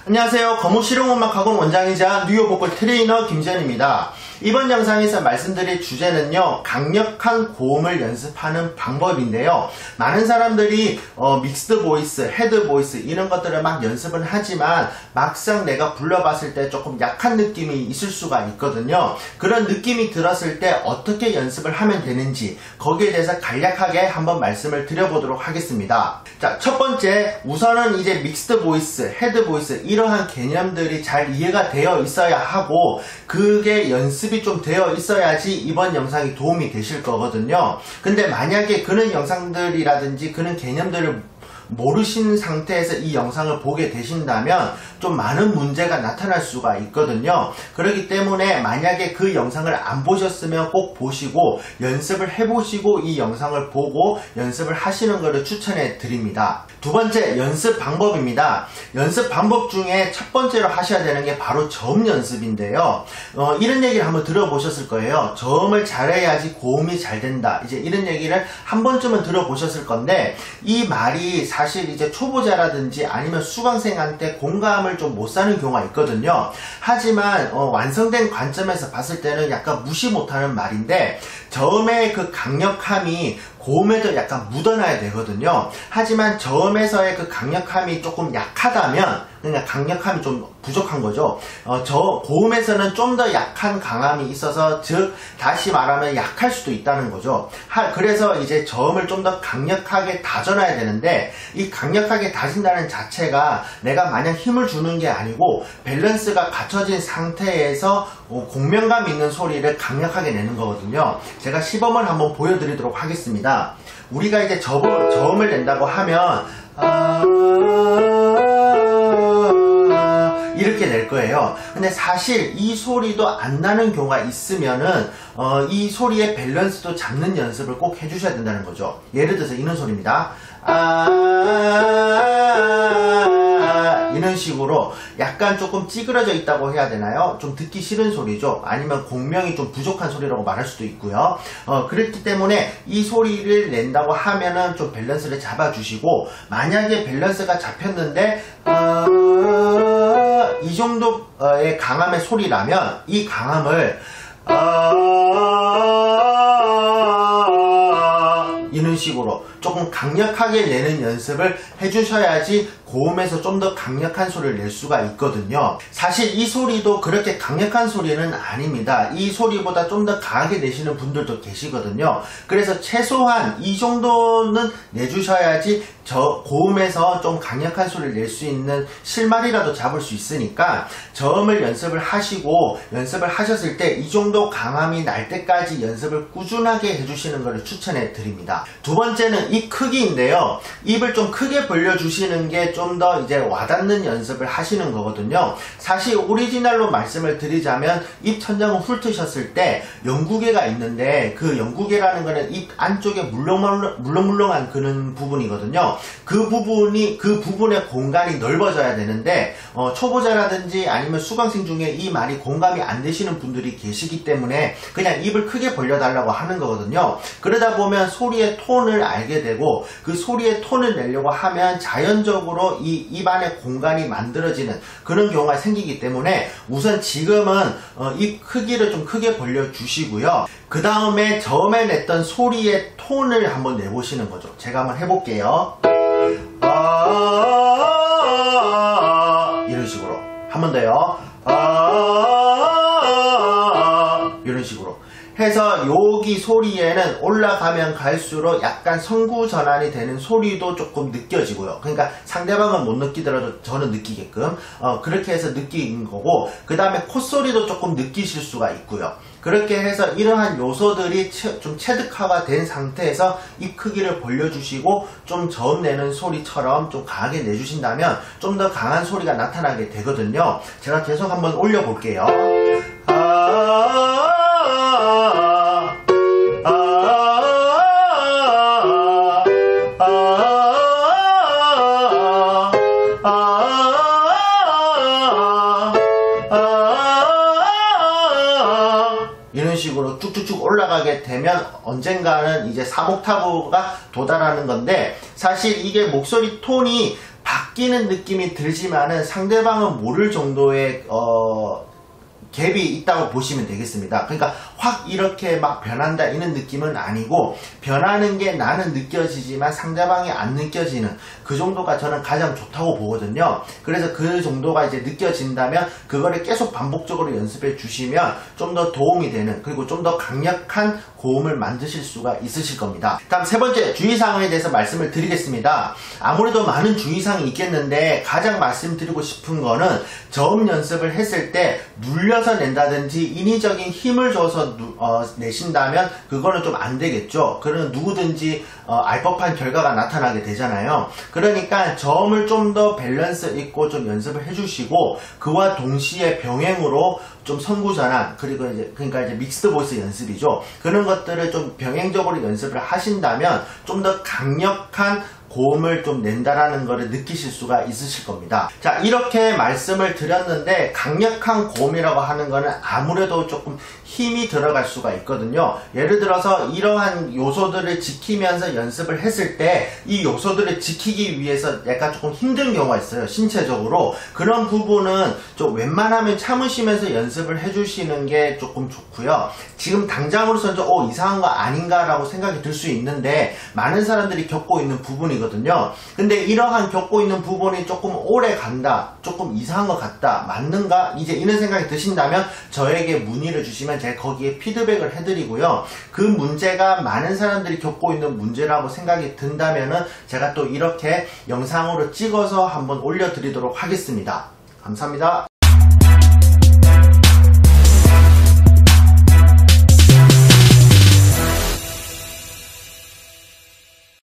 안녕하세요. 거무 실용음악학원 원장이자 뉴욕 보컬 트레이너 김지현입니다. 이번 영상에서 말씀드릴 주제는요, 강력한 고음을 연습하는 방법인데요. 많은 사람들이 믹스드 보이스, 헤드 보이스 이런 것들을 막 연습은 하지만 막상 내가 불러봤을 때 조금 약한 느낌이 있을 수가 있거든요. 그런 느낌이 들었을 때 어떻게 연습을 하면 되는지 거기에 대해서 간략하게 한번 말씀을 드려보도록 하겠습니다. 자, 첫 번째, 우선은 이제 믹스드 보이스, 헤드 보이스 이러한 개념들이 잘 이해가 되어 있어야 하고, 그게 연습이 좀 되어 있어야지 이번 영상이 도움이 되실 거거든요. 근데 만약에 그런 영상들이라든지 그런 개념들을 모르신 상태에서 이 영상을 보게 되신다면 좀 많은 문제가 나타날 수가 있거든요. 그렇기 때문에 만약에 그 영상을 안 보셨으면 꼭 보시고 연습을 해보시고 이 영상을 보고 연습을 하시는 것을 추천해 드립니다. 두 번째, 연습 방법입니다. 연습 방법 중에 첫 번째로 하셔야 되는 게 바로 저음 연습인데요. 이런 얘기를 한번 들어보셨을 거예요. 저음을 잘해야지 고음이 잘 된다. 이제 이런 얘기를 한 번쯤은 들어보셨을 건데, 이 말이 사실 이제 초보자라든지 아니면 수강생한테 공감을 좀 못 사는 경우가 있거든요. 하지만 완성된 관점에서 봤을 때는 약간 무시 못하는 말인데, 저음의 그 강력함이 고음에도 약간 묻어나야 되거든요. 하지만 저음에서의 그 강력함이 조금 약하다면, 그러니까 강력함이 좀 부족한 거죠. 고음에서는 좀 더 약한 강함이 있어서, 즉 다시 말하면 약할 수도 있다는 거죠. 그래서 이제 저음을 좀 더 강력하게 다져놔야 되는데, 이 강력하게 다진다는 자체가 내가 마냥 힘을 주는 게 아니고 밸런스가 갖춰진 상태에서 공명감 있는 소리를 강력하게 내는 거거든요. 제가 시범을 한번 보여드리도록 하겠습니다. 우리가 이제 저음을 낸다고 하면 이렇게 낼 거예요. 근데 사실 이 소리도 안 나는 경우가 있으면은 이 소리의 밸런스도 잡는 연습을 꼭 해주셔야 된다는 거죠. 예를 들어서 이런 소리입니다. 이런 식으로 약간 조금 찌그러져 있다고 해야 되나요? 좀 듣기 싫은 소리죠. 아니면 공명이 좀 부족한 소리라고 말할 수도 있고요. 그렇기 때문에 이 소리를 낸다고 하면은 좀 밸런스를 잡아주시고, 만약에 밸런스가 잡혔는데 이 정도의 강함의 소리라면 이 강함을 이런 식으로 조금 강력하게 내는 연습을 해주셔야지 고음에서 좀 더 강력한 소리를 낼 수가 있거든요. 사실 이 소리도 그렇게 강력한 소리는 아닙니다. 이 소리보다 좀 더 강하게 내시는 분들도 계시거든요. 그래서 최소한 이 정도는 내주셔야지 고음에서 좀 강력한 소리를 낼 수 있는 실마리라도 잡을 수 있으니까, 저음을 연습을 하시고 연습을 하셨을 때 이 정도 강함이 날 때까지 연습을 꾸준하게 해주시는 것을 추천해 드립니다. 두 번째는 입 크기인데요. 입을 좀 크게 벌려주시는 게 좀 더 이제 와닿는 연습을 하시는 거거든요. 사실 오리지널로 말씀을 드리자면 입 천장을 훑으셨을 때 영구개가 있는데, 그 영구개라는 거는 입 안쪽에 물렁물렁한 그런 부분이거든요. 그 부분의 공간이 넓어져야 되는데, 초보자라든지 아니면 수강생 중에 이 말이 공감이 안 되시는 분들이 계시기 때문에 그냥 입을 크게 벌려달라고 하는 거거든요. 그러다 보면 소리의 톤을 알게 되고, 그 소리의 톤을 내려고 하면 자연적으로 이 입 안에 공간이 만들어지는 그런 경우가 생기기 때문에, 우선 지금은 입 크기를 좀 크게 벌려주시고요. 그 다음에 저음에 냈던 소리의 톤을 한번 내보시는 거죠. 제가 한번 해볼게요. 이런 식으로. 한 번 더요. 이런 식으로 해서 여기 소리에는 올라가면 갈수록 약간 성구 전환이 되는 소리도 조금 느껴지고요. 그러니까 상대방은 못 느끼더라도 저는 느끼게끔 그렇게 해서 느끼는 거고, 그 다음에 콧소리도 조금 느끼실 수가 있고요. 그렇게 해서 이러한 요소들이 좀 체득화가 된 상태에서 입 크기를 벌려주시고 좀 저음 내는 소리처럼 좀 강하게 내주신다면 좀 더 강한 소리가 나타나게 되거든요. 제가 계속 한번 올려볼게요. 이런 식으로 쭉쭉쭉 올라가게 되면 언젠가는 이제 3옥타브가 도달하는 건데, 사실 이게 목소리 톤이 바뀌는 느낌이 들지만은 상대방은 모를 정도의 갭이 있다고 보시면 되겠습니다. 그러니까 확 이렇게 막 변한다 이런 느낌은 아니고, 변하는 게 나는 느껴지지만 상대방이 안 느껴지는 그 정도가 저는 가장 좋다고 보거든요. 그래서 그 정도가 이제 느껴진다면 그거를 계속 반복적으로 연습해 주시면 좀 더 도움이 되는, 그리고 좀 더 강력한 고음을 만드실 수가 있으실 겁니다. 다음 세 번째 주의사항에 대해서 말씀을 드리겠습니다. 아무래도 많은 주의사항이 있겠는데 가장 말씀드리고 싶은 거는 저음 연습을 했을 때 눌려서 낸다든지 인위적인 힘을 줘서 내신다면 그거는 좀 안 되겠죠. 그러면 누구든지 알 법한 결과가 나타나게 되잖아요. 그러니까 저음을 좀 더 밸런스 있고 좀 연습을 해주시고, 그와 동시에 병행으로 좀 선구전환, 그리고 그러니까 이제 믹스드 보이스 연습이죠. 그런 것들을 좀 병행적으로 연습을 하신다면 좀 더 강력한 고음을 좀 낸다라는 것을 느끼실 수가 있으실 겁니다. 자, 이렇게 말씀을 드렸는데 강력한 고음이라고 하는 거는 아무래도 조금 힘이 들어갈 수가 있거든요. 예를 들어서 이러한 요소들을 지키면서 연습을 했을 때 이 요소들을 지키기 위해서 약간 조금 힘든 경우가 있어요, 신체적으로. 그런 부분은 좀 웬만하면 참으시면서 연습을 해주시는 게 조금 좋고요. 지금 당장으로서는 좀 이상한 거 아닌가 라고 생각이 들 수 있는데 많은 사람들이 겪고 있는 부분이거든요. 근데 이러한 겪고 있는 부분이 조금 오래 간다, 조금 이상한 것 같다, 맞는가? 이제 이런 생각이 드신다면 저에게 문의를 주시면 제가 거기에 피드백을 해드리고요. 그 문제가 많은 사람들이 겪고 있는 문제라고 생각이 든다면은 제가 또 이렇게 영상으로 찍어서 한번 올려드리도록 하겠습니다. 감사합니다.